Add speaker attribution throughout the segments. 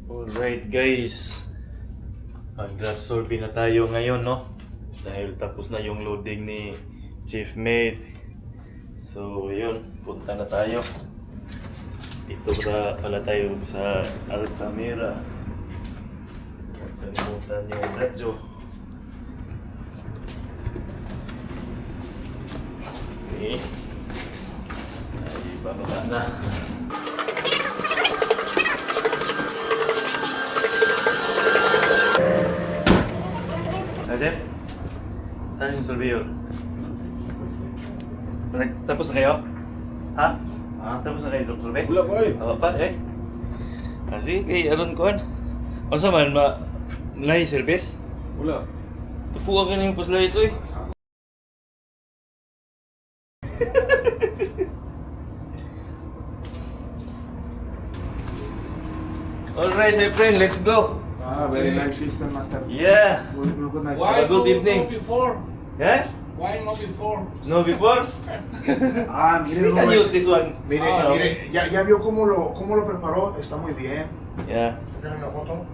Speaker 1: Alright guys, mag-grab survey na tayo ngayon, no? Dahil tapos na yung loading ni Chief Mate. So yun, punta na tayo. Dito pala tayo sa Altamira. Kalimutan yung radyo. Okay. Ay, bababa na. Ajep, saan yung surveyor? Tapos na kayo? Ha? Tapos na kayo yung survey?
Speaker 2: Wala ko eh.
Speaker 1: Wala pa eh. Kasi kay Aron Kuan. O sa man, lahi service?
Speaker 2: Wala.
Speaker 1: Tufuan ka na yung pusla ito eh. Alright my friend, let's go.
Speaker 2: Very nice system, master.
Speaker 1: Yeah.
Speaker 2: Good night.
Speaker 1: Why? Good evening.
Speaker 3: No before?
Speaker 1: Yeah?
Speaker 3: Why not before?
Speaker 1: No before?
Speaker 2: Mire,
Speaker 1: We can use this one.
Speaker 2: Mire, mire, ya vio cómo lo preparó, está muy bien.
Speaker 1: Yeah.
Speaker 3: ¿Sacaron la foto?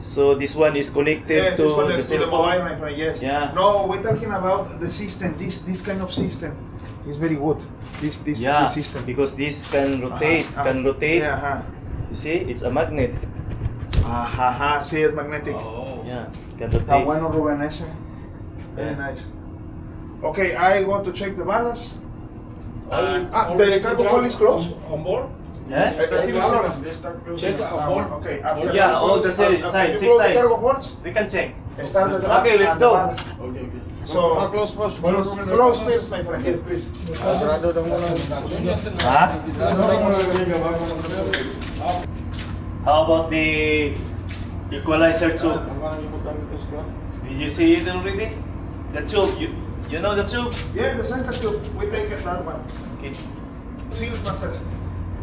Speaker 1: So this one is connected
Speaker 2: Yes,
Speaker 1: to
Speaker 2: it's
Speaker 1: the
Speaker 2: connected to
Speaker 1: cell
Speaker 2: the
Speaker 1: phone.
Speaker 2: mobile, my friend, yes.
Speaker 1: Yeah.
Speaker 2: No, we're talking about the system, this kind of system is very good. This
Speaker 1: Yeah,
Speaker 2: system.
Speaker 1: because this can rotate, can rotate.
Speaker 2: Yeah,
Speaker 1: You see, it's a magnet.
Speaker 2: sí, es magnetic.
Speaker 3: Oh.
Speaker 1: Yeah, can
Speaker 2: Está
Speaker 1: rotate.
Speaker 2: bueno, Rubén, ese. Very
Speaker 1: Yeah.
Speaker 2: nice. Okay, I want to check the ballast.
Speaker 3: All-
Speaker 2: The cargo hold is closed?
Speaker 3: On board?
Speaker 1: Yeah?
Speaker 2: Steve Flores.
Speaker 3: Check on board.
Speaker 2: Okay,
Speaker 1: Yeah, all the sides,
Speaker 2: after you
Speaker 1: six
Speaker 2: close the
Speaker 1: sides.
Speaker 2: cargo holds,
Speaker 1: We can check.
Speaker 2: start the
Speaker 1: Okay, let's
Speaker 2: and the
Speaker 1: go.
Speaker 2: ballast.
Speaker 3: Okay, okay.
Speaker 2: So,
Speaker 3: close first.
Speaker 2: close first, my friend. Yes, please.
Speaker 1: Huh? How about the equalizer tube? Did you see it already? The tube, you know the tube?
Speaker 2: Yes, the center tube. We take it that one.
Speaker 1: Okay.
Speaker 2: See, master.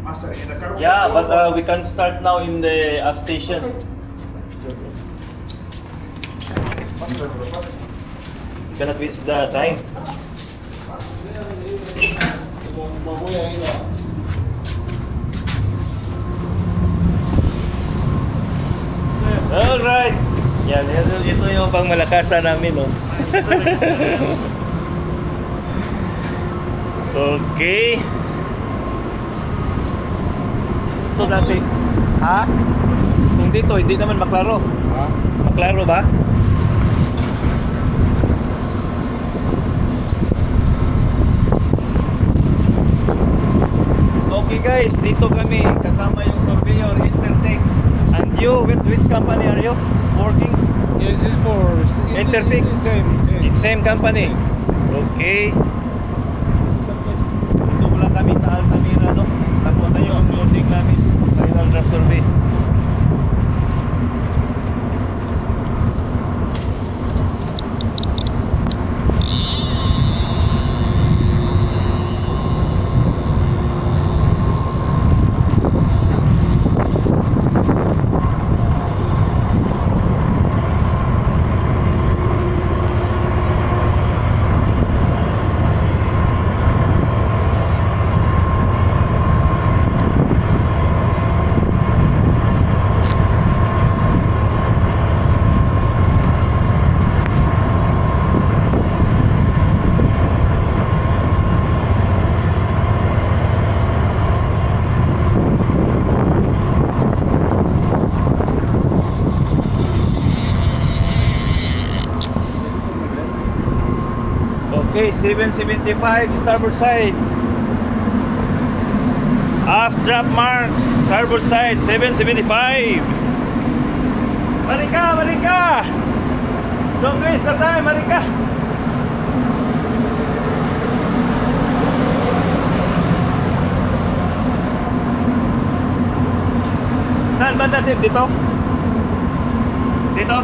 Speaker 2: Master, in the cargo.
Speaker 1: Yeah,
Speaker 2: hold.
Speaker 1: but we can start now in the app station.
Speaker 2: Master, master.
Speaker 1: You cannot waste the time. Alright. Yan, ito yung pangmalakasan namin, no? Okay. Ito dati. Ha? Kung dito, hindi naman maklaro. Maklaro ba? Okay guys, dito kami kasama yung surveyor Intertech. And you, with which company are you working?
Speaker 3: Yes, it's for
Speaker 1: Intertech.
Speaker 3: Same.
Speaker 1: It's same company. Okay. Dito lang kami sa Altamira, no? Tapos na yung loading namin. Final draft survey. Okay, 775 starboard side. Aft drop marks, starboard side 775. Marika, Marika! Don't waste the time, Marika! Saan banda sir? Dito? Dito?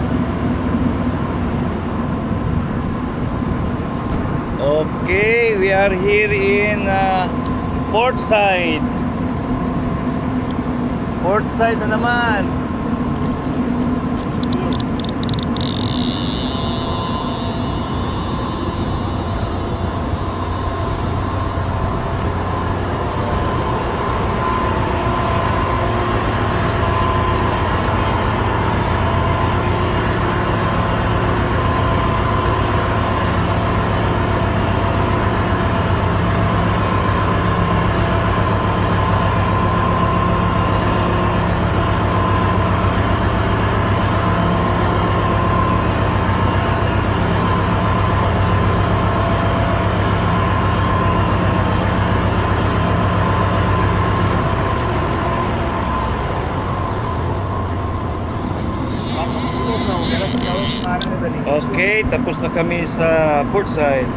Speaker 1: Okay, we are here in port side. Port side na naman. Okay, tapos na kami sa Portside.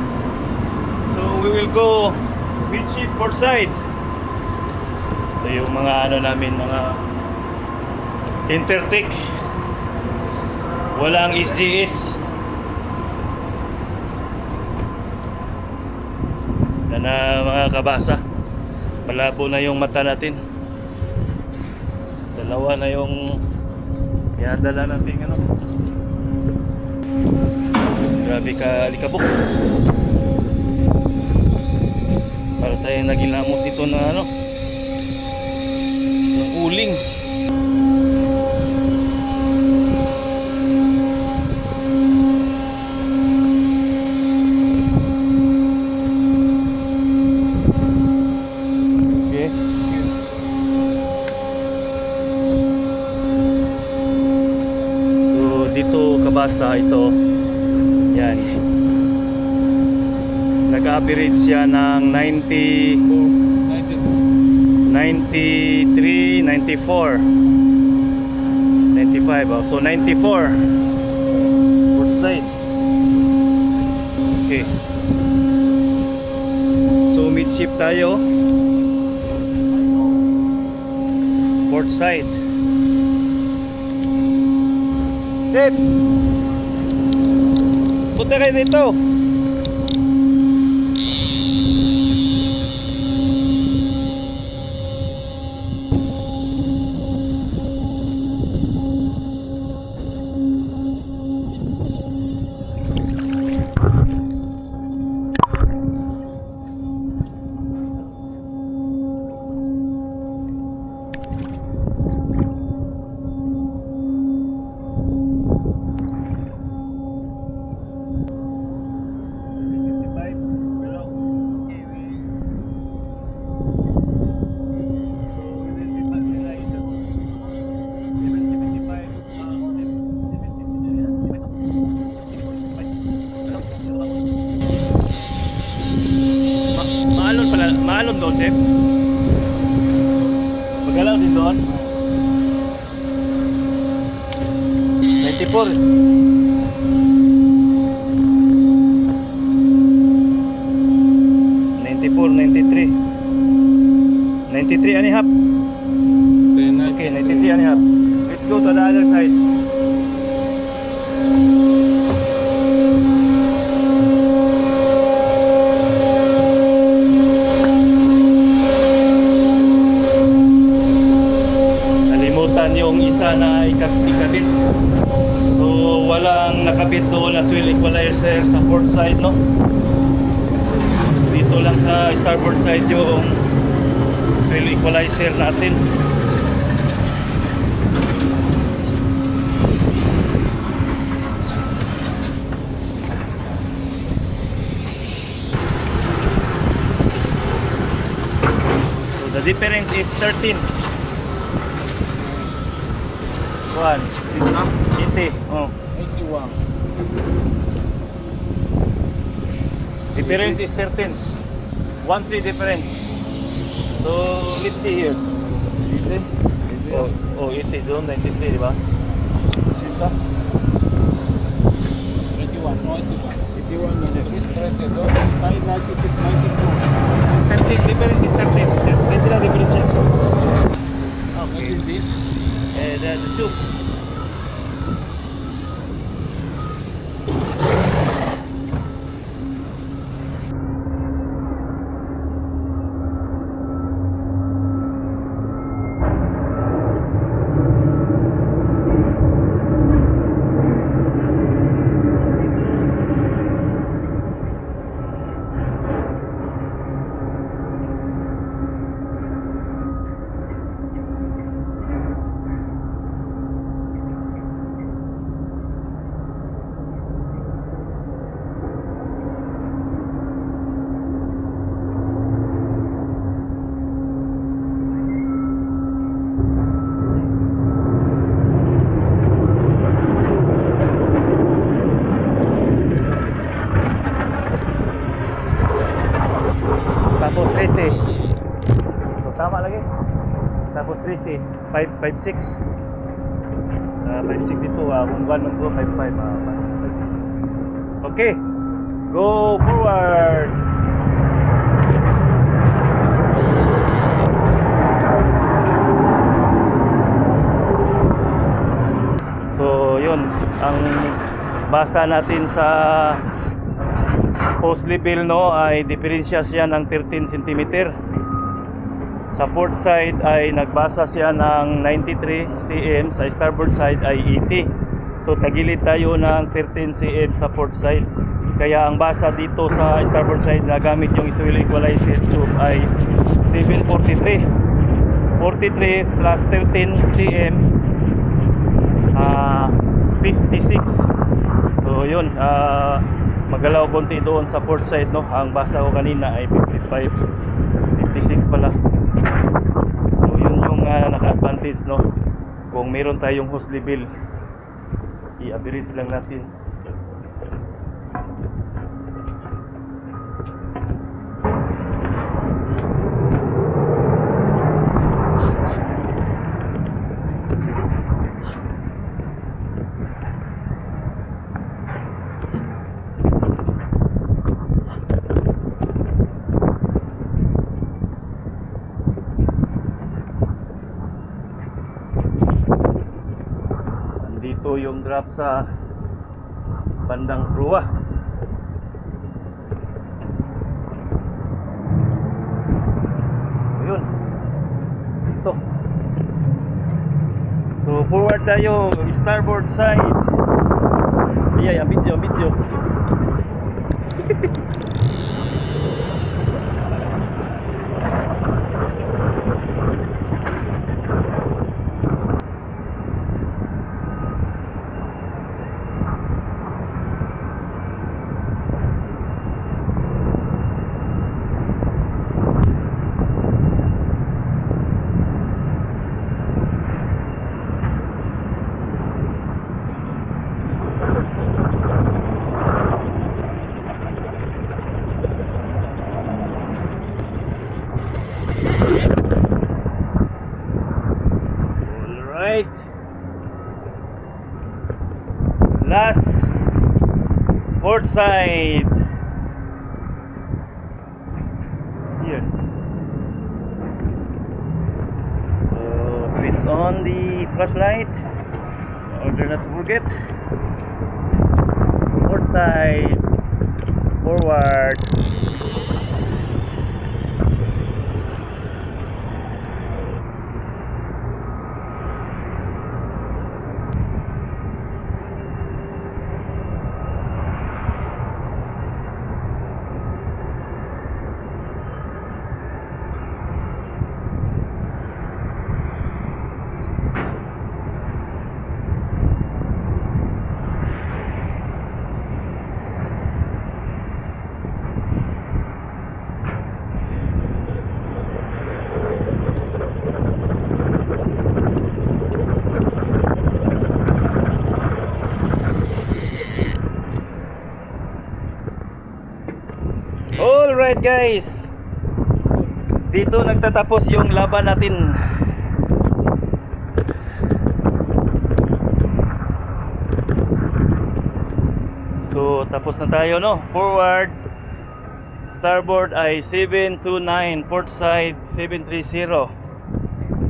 Speaker 1: So we will go Midship Portside. Ito yung mga ano namin, mga Intertech. Walang SGS. Yan na mga kabasa. Malabo na yung mata natin. Dalawa na yung pinadala natin ano. Grabe ka alikabok. Para tayong naging lamot dito na ano, ng uling. Okay. So dito kabasa ito. Yan. Nag-average siya ng 93, 94, 95. Oh. So 94. Portside. Okay. So midship tayo. Portside. Chip! Punta kayo dito. Maalon doon, Chef? Magalaw din doon? 94. 93. 93 and a half. Okay, 93 and a half. Let's go to the other side. Yung isa na ikabit. So walang nakabit doon as well equalizer sa port side, no? Dito lang sa starboard side yung fuel equalizer natin. So the difference is 13. 1, 80. Oh.
Speaker 3: 81.
Speaker 1: Difference is 13. 1-3 difference. So let's see here. 80. Oh, 80 doon, 93, di ba? Sita.
Speaker 3: 81, no 81. 81 na rin. 13, 94.
Speaker 1: 13 difference is 13. Kaya sila difference siya.
Speaker 3: What
Speaker 1: Okay.
Speaker 3: is this?
Speaker 1: The tube. Tapos 13. So tama lagi. Tapos 13. 5, 5, 6. 5, 6 ito. Kung 1 man ko, 5, 5. Okay. Go forward. So, yun. Ang basa natin sa hose level, no, ay diferensya siya ng 13 cm. Sa port side ay nagbasa siya ng 93 cm, sa starboard side ay 80. So tagilid tayo ng 13 cm sa port side. Kaya ang basa dito sa starboard side na gamit yung Israel equalizer tube ay 743. 43 plus 13 cm 56. So yun, magalaw konti doon sa port side, no. Ang basa ko kanina ay 55, 56 pala. So yun yung naka-advantage, no. Kung meron tayong hose level, i-average lang natin. Dito yung drop sa bandang proa. Ayun. Ito. So forward tayo, starboard side. Ay, ang video. Alright. Last port side. Here. So switch on the flashlight in order not to forget. Port side. Forward. Alright guys, dito nagtatapos yung laban natin. So tapos na tayo, no. Forward, starboard ay 729, port side 730,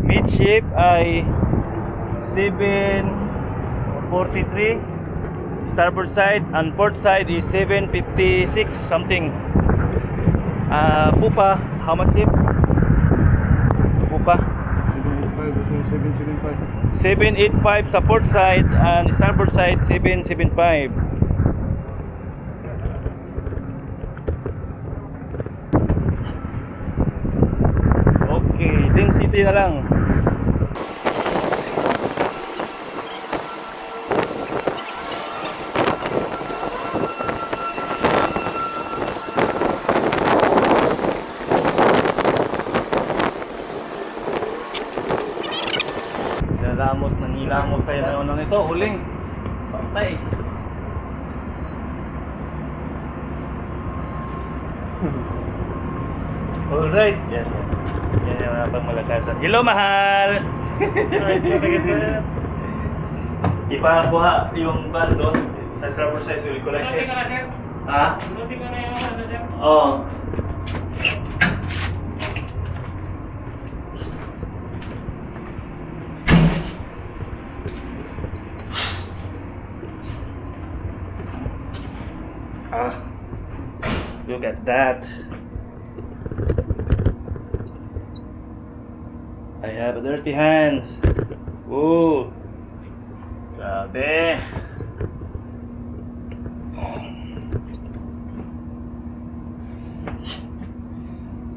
Speaker 1: midship ay 743, starboard side, and port side is 756 something. Pupa, how much ship? Pupa 785 sa port side, and starboard side 775. Okay, density na lang. Nangilamos tayo na ano nito, huling pantay. Alright, yan yung mga pangmalakasan. Hello, mahal! Ipakuha yung van doon. Sa driver size, uli ko lang
Speaker 4: Buti ka
Speaker 1: siya.
Speaker 4: na, sir.
Speaker 1: Ha?
Speaker 4: Buti ka na yung ano, sir.
Speaker 1: Oo. Ah, look at that. I have a dirty hands. Whoa. Grabe.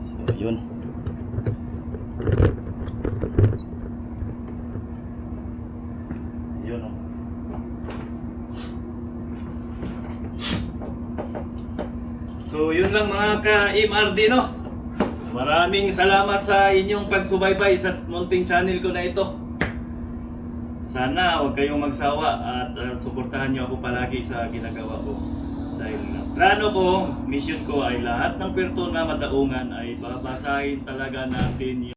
Speaker 1: So, yun. Yun, oh. So, yun lang mga ka-MRD, no? Maraming salamat sa inyong pagsubaybay sa munting channel ko na ito. Sana huwag kayong magsawa at suportahan nyo ako palagi sa ginagawa ko. Dahil plano ko, mission ko ay lahat ng perto na madaungan ay babasahin talaga natin